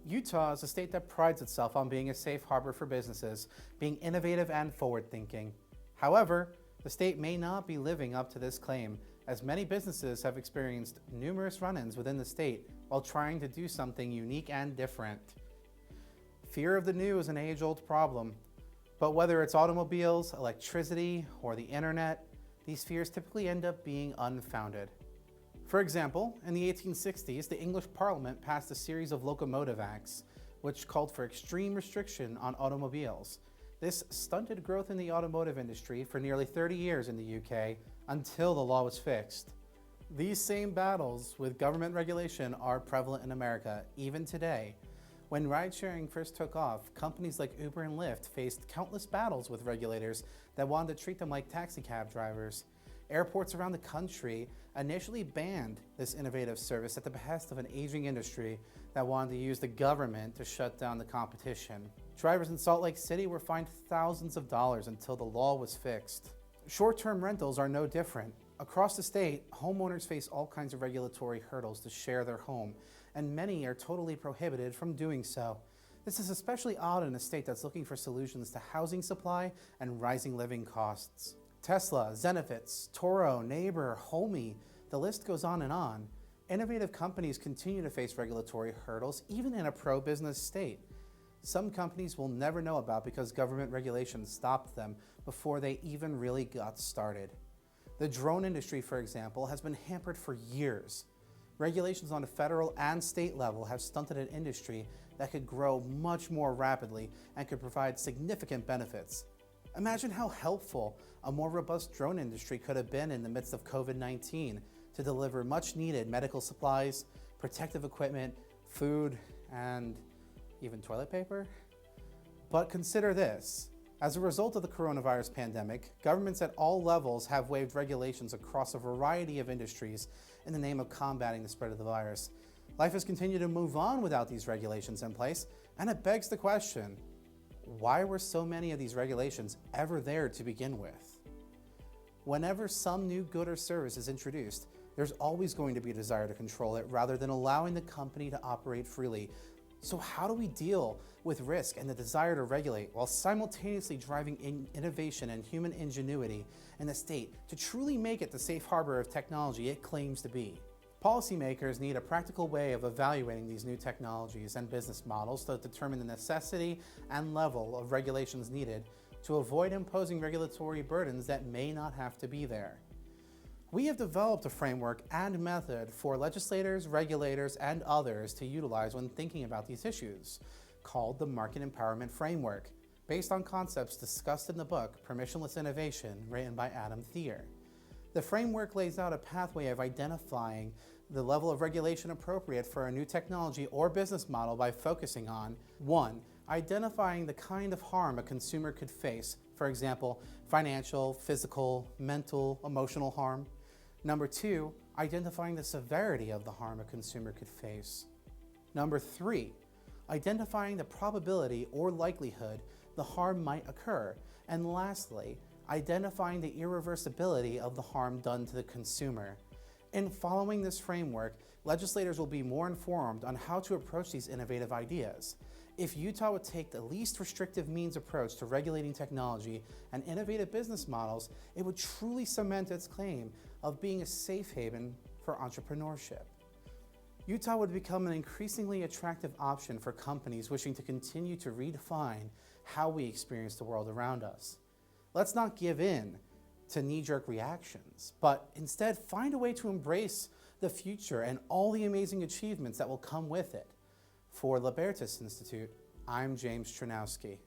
Utah is a state that prides itself on being a safe harbor for businesses, being innovative and forward-thinking. However, the state may not be living up to this claim, as many businesses have experienced numerous run-ins within the state while trying to do something unique and different. Fear of the new is an age-old problem, but whether it's automobiles, electricity, or the internet, these fears typically end up being unfounded. For example, in the 1860s, the English Parliament passed a series of locomotive acts, which called for extreme restriction on automobiles. This stunted growth in the automotive industry for nearly 30 years in the UK until the law was fixed. These same battles with government regulation are prevalent in America, even today. When ride-sharing first took off, companies like Uber and Lyft faced countless battles with regulators that wanted to treat them like taxi cab drivers. Airports around the country initially banned this innovative service at the behest of an aging industry that wanted to use the government to shut down the competition. Drivers in Salt Lake City were fined thousands of dollars until the law was fixed. Short-term rentals are no different. Across the state, homeowners face all kinds of regulatory hurdles to share their home, and many are totally prohibited from doing so. This is especially odd in a state that's looking for solutions to housing supply and rising living costs. Tesla, Zenefits, Toro, Neighbor, Homey, the list goes on and on. Innovative companies continue to face regulatory hurdles, even in a pro-business state. Some companies will never know about because government regulations stopped them before they even really got started. The drone industry, for example, has been hampered for years. Regulations on a federal and state level have stunted an industry that could grow much more rapidly and could provide significant benefits. Imagine how helpful a more robust drone industry could have been in the midst of COVID-19 to deliver much needed medical supplies, protective equipment, food, and even toilet paper. But consider this. As a result of the coronavirus pandemic, governments at all levels have waived regulations across a variety of industries in the name of combating the spread of the virus. Life has continued to move on without these regulations in place, and it begs the question, why were so many of these regulations ever there to begin with? Whenever some new good or service is introduced, there's always going to be a desire to control it rather than allowing the company to operate freely. So how do we deal with risk and the desire to regulate while simultaneously driving innovation and human ingenuity in the state to truly make it the safe harbor of technology it claims to be? Policymakers need a practical way of evaluating these new technologies and business models to determine the necessity and level of regulations needed to avoid imposing regulatory burdens that may not have to be there. We have developed a framework and method for legislators, regulators, and others to utilize when thinking about these issues, called the Market Empowerment Framework, based on concepts discussed in the book Permissionless Innovation, written by Adam Thierer. The framework lays out a pathway of identifying the level of regulation appropriate for a new technology or business model by focusing on 1. Identifying the kind of harm a consumer could face, for example, financial, physical, mental, emotional harm. Number 2, identifying the severity of the harm a consumer could face. Number 3, identifying the probability or likelihood the harm might occur. And lastly, identifying the irreversibility of the harm done to the consumer. In following this framework, legislators will be more informed on how to approach these innovative ideas. If Utah would take the least restrictive means approach to regulating technology and innovative business models, it would truly cement its claim of being a safe haven for entrepreneurship. Utah would become an increasingly attractive option for companies wishing to continue to redefine how we experience the world around us. Let's not give in to knee-jerk reactions, but instead find a way to embrace the future and all the amazing achievements that will come with it. For Libertas Institute, I'm James Tranowski.